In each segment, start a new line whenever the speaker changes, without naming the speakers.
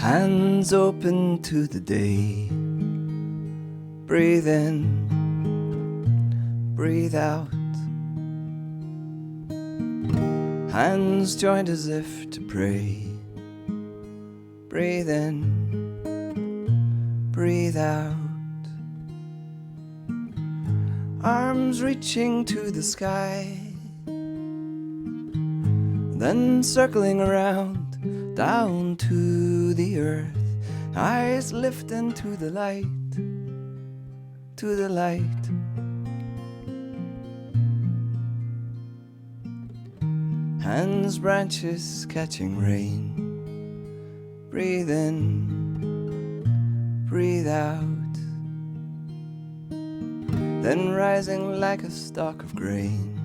Hands open to the day. Breathe in, breathe out. Hands joined as if to pray. Breathe in, breathe out. Arms reaching to the sky, then circling around, down to the earth. Eyes lifting to the light, to the light. Hands branches catching rain. Breathe in, breathe out. Then rising like a stalk of grain.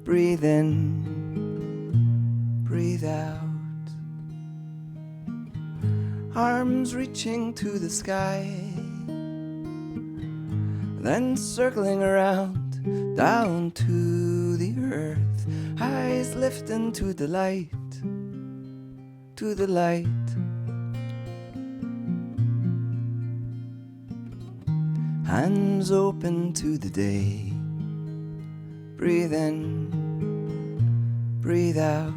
Breathe in, breathe out. Arms reaching to the sky, then circling around, down to the earth. Eyes lifting to the light, to the light. Hands open to the day. Breathe in, breathe out.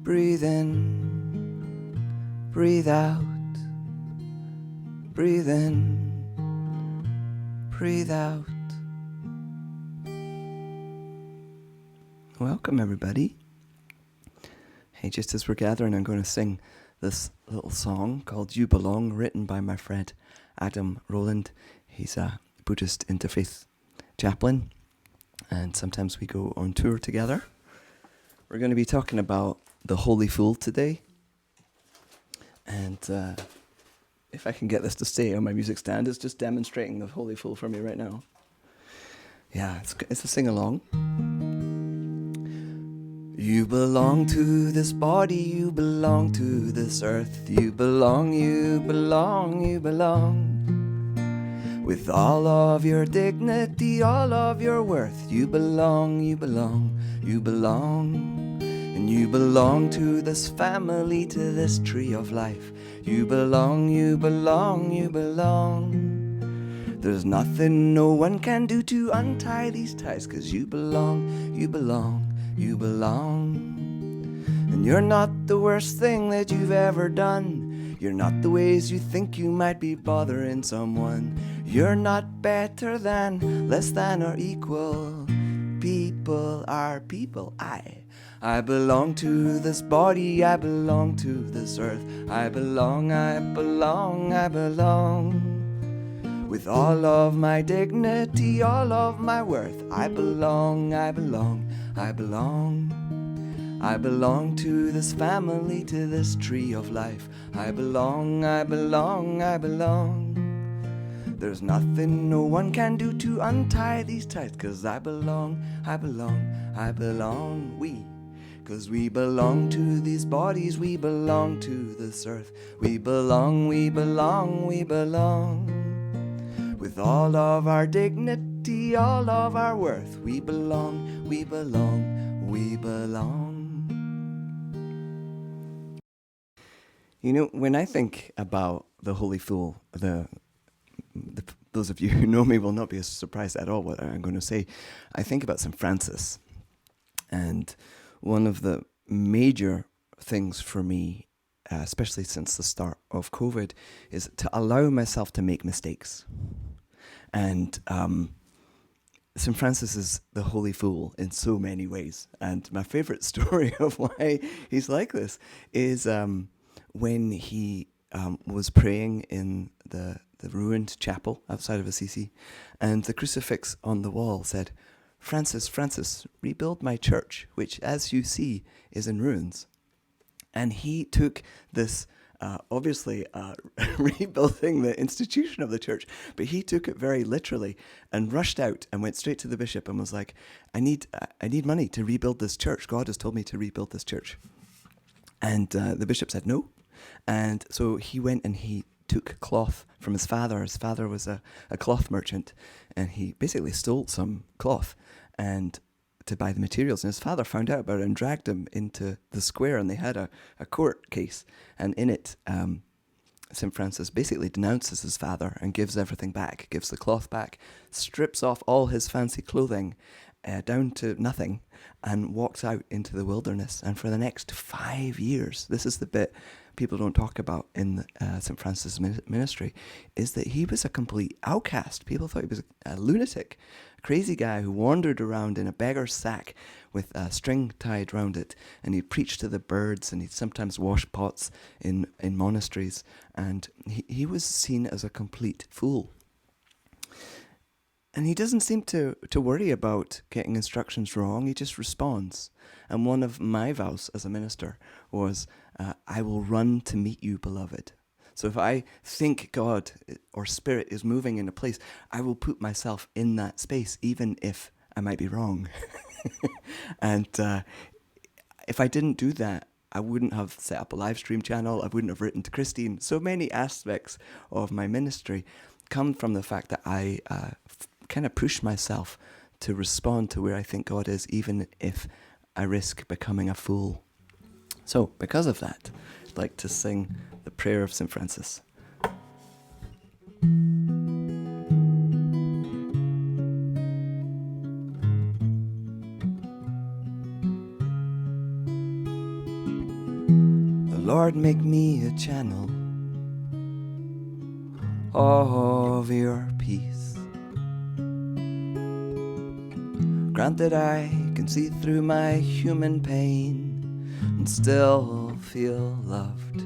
Breathe in, breathe out. Breathe in, breathe out. Welcome, everybody. Hey, just as we're gathering, I'm going to sing this little song called You Belong, written by my friend Adam Rowland. He's a Buddhist interfaith chaplain, and sometimes we go on tour together. We're going to be talking about the Holy Fool today. And if I can get this to stay on my music stand, it's just demonstrating the Holy Fool for me right now. Yeah, it's a sing-along. You belong to this body, you belong to this earth. You belong, you belong, you belong. With all of your dignity, all of your worth. You belong, you belong, you belong. And you belong to this family, to this tree of life. You belong, you belong, you belong. There's nothing no one can do to untie these ties, 'cause you belong, you belong. You belong, and you're not the worst thing that you've ever done. You're not the ways you think you might be bothering someone. You're not better than, less than, or equal. People are people. I belong to this body, I belong to this earth. I belong, I belong, I belong. With all of my dignity, all of my worth. I belong, I belong, I belong. I belong to this family, to this tree of life. I belong, I belong, I belong. There's nothing no one can do to untie these ties, 'cause I belong, I belong, I belong. Cause we belong to these bodies, we belong to this earth. We belong, we belong, we belong. With all of our dignity, all of our worth. We belong, we belong, we belong. You know, when I think about the Holy Fool, those of you who know me will not be surprised at all what I'm going to say. I think about St. Francis. And one of the major things for me, especially since the start of COVID, is to allow myself to make mistakes. And St. Francis is the Holy Fool in so many ways. And my favorite story of why he's like this is when he was praying in the ruined chapel outside of Assisi, and the crucifix on the wall said, "Francis, Francis, rebuild my church, which, as you see, is in ruins." And he took this, obviously, rebuilding the institution of the church, but he took it very literally and rushed out and went straight to the bishop and was like, I need money to rebuild this church. God has told me to rebuild this church. And the bishop said no. And so he went and he took cloth from his father. His father was a cloth merchant, and he basically stole some cloth and to buy the materials. And his father found out about it and dragged him into the square, and they had a court case. And in it, St. Francis basically denounces his father and gives everything back, gives the cloth back, strips off all his fancy clothing down to nothing, and walks out into the wilderness. And for the next 5 years, this is the bit people don't talk about in St. Francis' ministry, is that he was a complete outcast. People thought he was a lunatic, a crazy guy who wandered around in a beggar's sack with a string tied round it, and he'd preach to the birds, and he'd sometimes wash pots in monasteries, and he was seen as a complete fool. And he doesn't seem to worry about getting instructions wrong. He just responds. And one of my vows as a minister was, I will run to meet you, beloved. So if I think God or Spirit is moving in a place, I will put myself in that space, even if I might be wrong. And if I didn't do that, I wouldn't have set up a live stream channel. I wouldn't have written to Christine. So many aspects of my ministry come from the fact that I kind of push myself to respond to where I think God is, even if I risk becoming a fool. So, because of that, I'd like to sing the prayer of St. Francis. Lord, make me a channel of your peace. Grant that I can see through my human pain and still feel loved.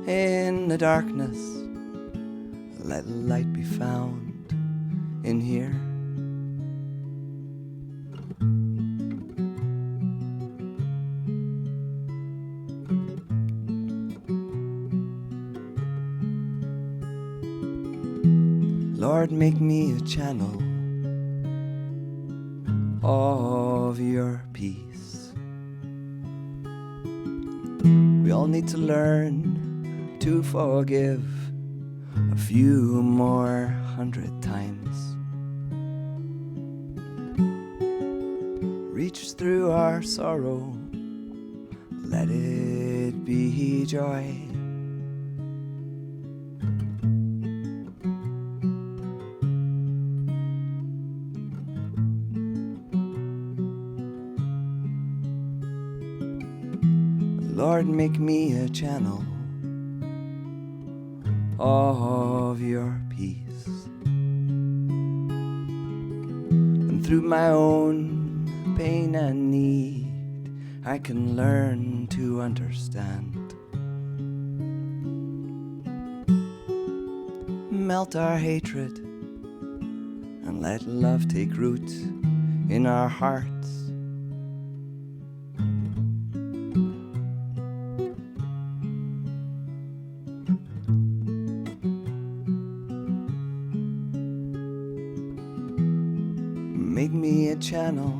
In the darkness, let light be found in here. Lord, make me a channel of your peace. We all need to learn to forgive a few more 100 times. Reach through our sorrow, let it be joy. Lord, make me a channel of your peace. And through my own pain and need, I can learn to understand. Melt our hatred and let love take root in our hearts. Make me a channel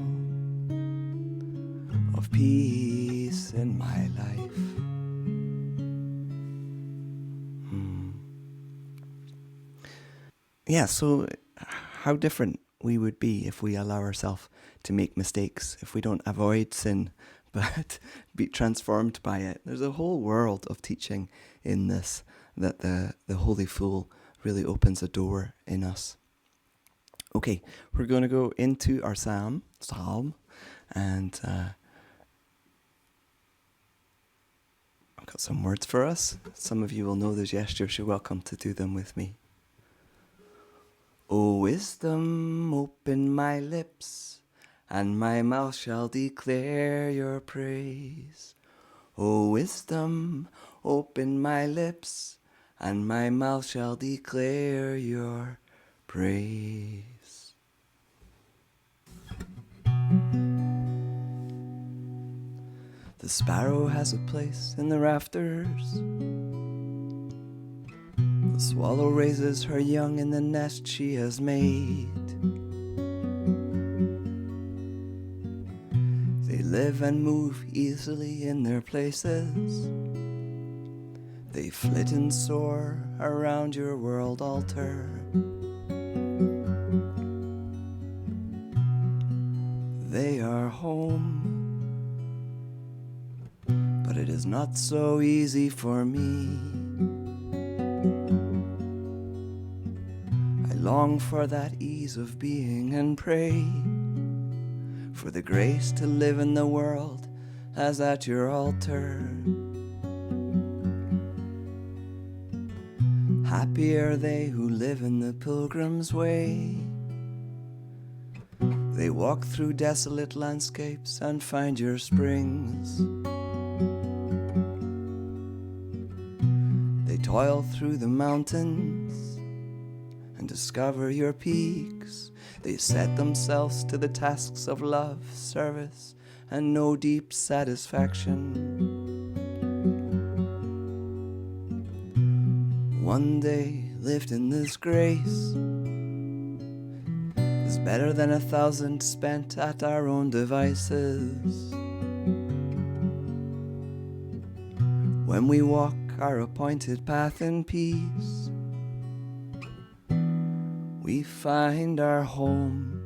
of peace in my life. Yeah, so how different we would be if we allow ourselves to make mistakes, if we don't avoid sin, but be transformed by it. There's a whole world of teaching in this, that the Holy Fool really opens a door in us. Okay, we're going to go into our psalm, and I've got some words for us. Some of you will know the gestures. You're welcome to do them with me. O wisdom, open my lips, and my mouth shall declare your praise. O wisdom, open my lips, and my mouth shall declare your praise. The sparrow has a place in the rafters. The swallow raises her young in the nest she has made. They live and move easily in their places. They flit and soar around your world altar. was not so easy for me. I long for that ease of being and pray for the grace to live in the world as at your altar. Happy are they who live in the pilgrim's way. They walk through desolate landscapes and find your springs. They toil through the mountains and discover your peaks. They set themselves to the tasks of love, service, and know deep satisfaction. One day lived in this grace is better than 1,000 spent at our own devices. When we walk our appointed path in peace, we find our home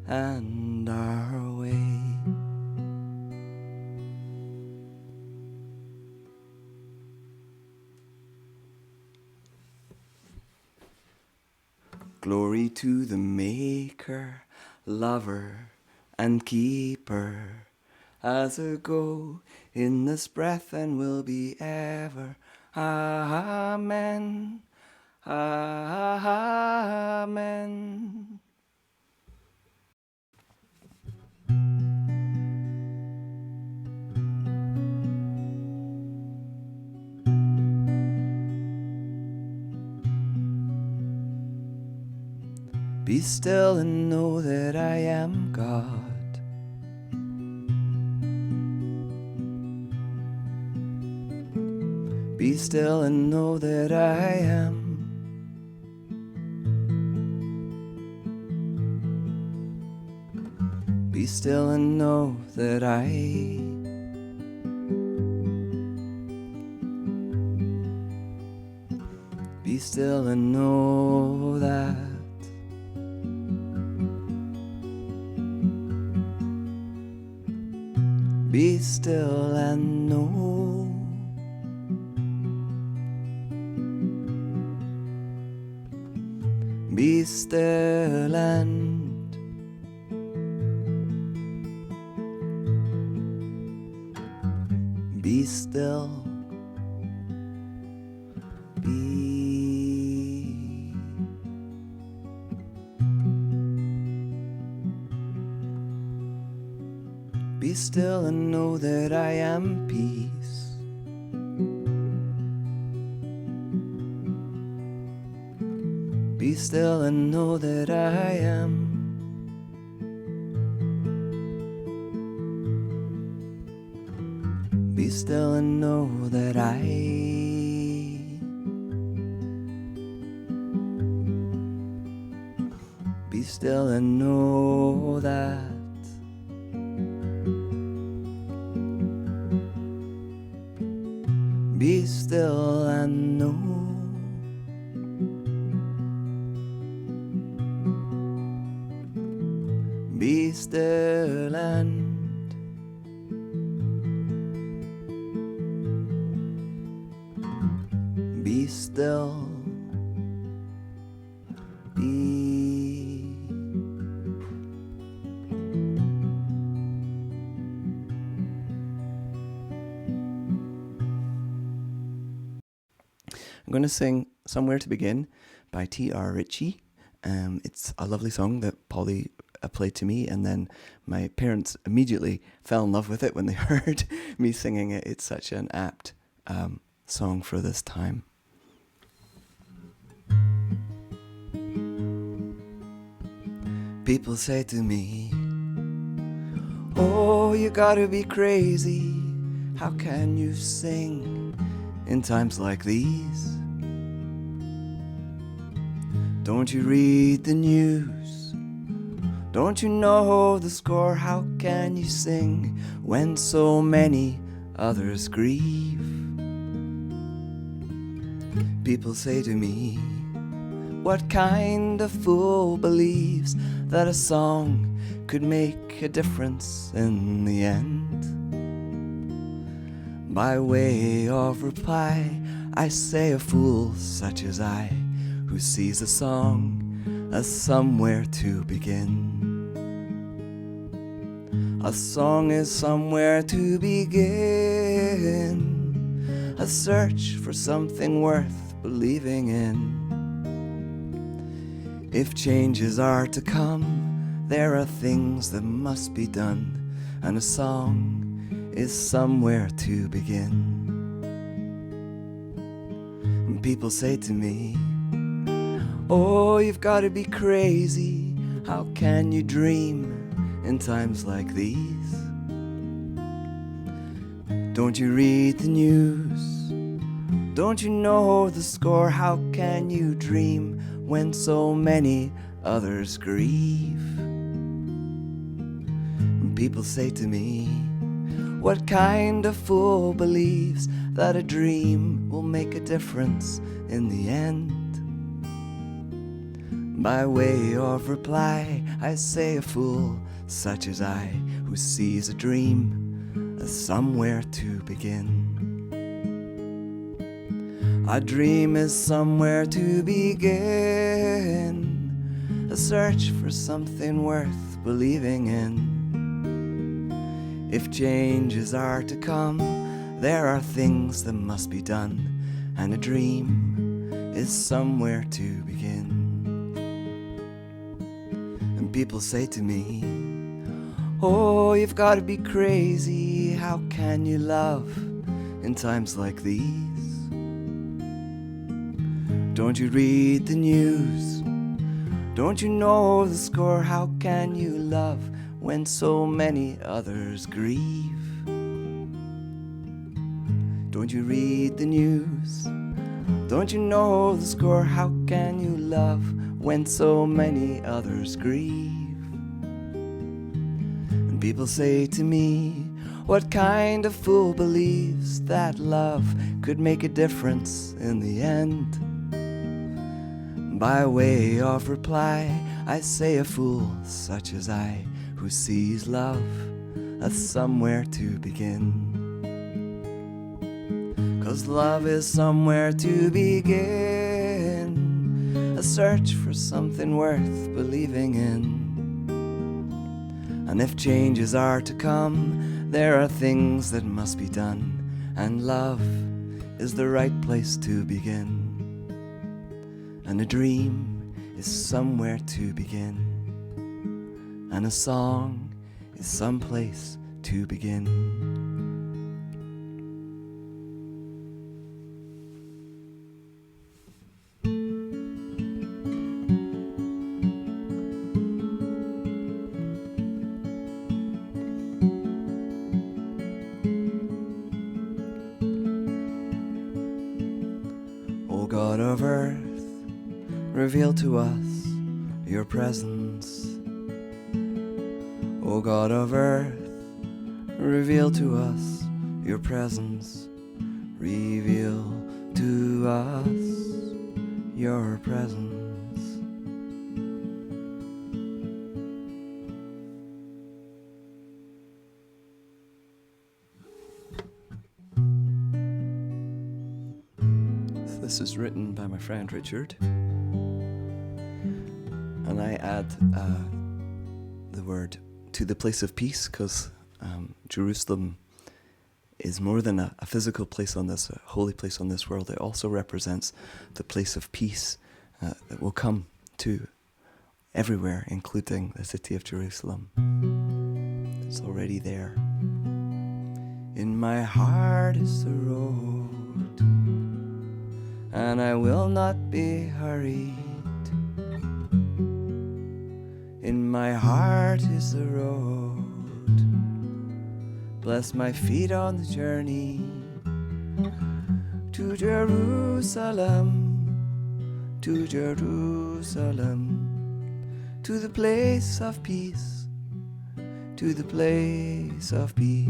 and our way. Glory to the Maker, Lover, and Keeper, as a go in this breath and will be ever. Amen. Amen. Be still and know that I am God. Be still and know that I am. Be still and know that I. Be still and know that. Be still and know. Be still and. Be still. Be still and know that I am peace. Be still and know that I am. Be still and know that I. Be still and know that. Be still and know. Be still and. Be still. Be. I'm going to sing Somewhere to Begin by T.R. Ritchie. It's a lovely song that Polly played to me, and then my parents immediately fell in love with it when they heard me singing it. It's such an apt song for this time. People say to me, oh, you gotta be crazy. How can you sing in times like these? Don't you read the news? Don't you know the score? How can you sing when so many others grieve? People say to me, what kind of fool believes that a song could make a difference in the end? By way of reply, I say a fool such as I, who sees a song as somewhere to begin. A song is somewhere to begin, a search for something worth believing in. If changes are to come, there are things that must be done, and a song is somewhere to begin. And people say to me, oh, you've got to be crazy, how can you dream in times like these? Don't you read the news? Don't you know the score? How can you dream when so many others grieve? And people say to me, what kind of fool believes that a dream will make a difference in the end? By way of reply, I say a fool such as I, who sees a dream as somewhere to begin. A dream is somewhere to begin, a search for something worth believing in. If changes are to come, there are things that must be done, and a dream is somewhere to begin. And people say to me, oh, you've got to be crazy, how can you love in times like these? Don't you read the news? Don't you know the score? How can you love when so many others grieve? Don't you read the news? Don't you know the score? How can you love when so many others grieve? And people say to me, what kind of fool believes that love could make a difference in the end? By way of reply, I say a fool such as I, who sees love as somewhere to begin. 'Cause love is somewhere to begin, a search for something worth believing in. And if changes are to come, there are things that must be done, and love is the right place to begin. And a dream is somewhere to begin, and a song is someplace to begin. O God of earth, reveal to us your presence. O God of earth, reveal to us your presence. Reveal to us your presence. This is written by my friend Richard, and I add the word to the place of peace, because Jerusalem is more than a physical place on this, a holy place on this world. It also represents the place of peace that will come to everywhere, including the city of Jerusalem. It's already there. In my heart is the road, and I will not be hurried. In my heart is the road, bless my feet on the journey to Jerusalem, to Jerusalem, to the place of peace, to the place of peace.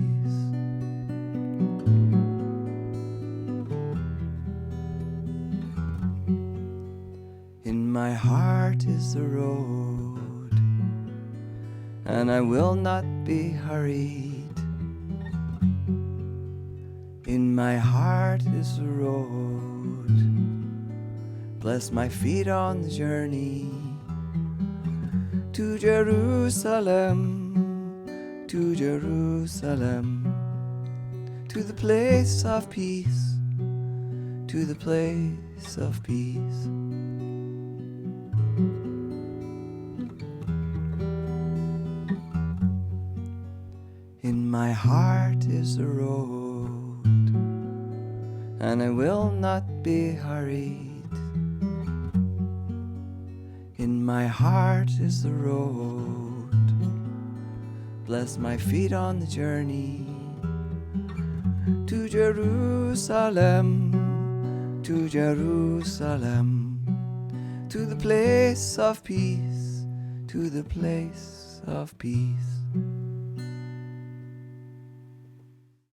In my heart is the road, and I will not be hurried. In my heart is the road. Bless my feet on the journey to Jerusalem, to Jerusalem, to the place of peace, to the place of peace. In my heart is the road, and I will not be hurried. In my heart is the road. Bless my feet on the journey to Jerusalem, to Jerusalem, to the place of peace, to the place of peace.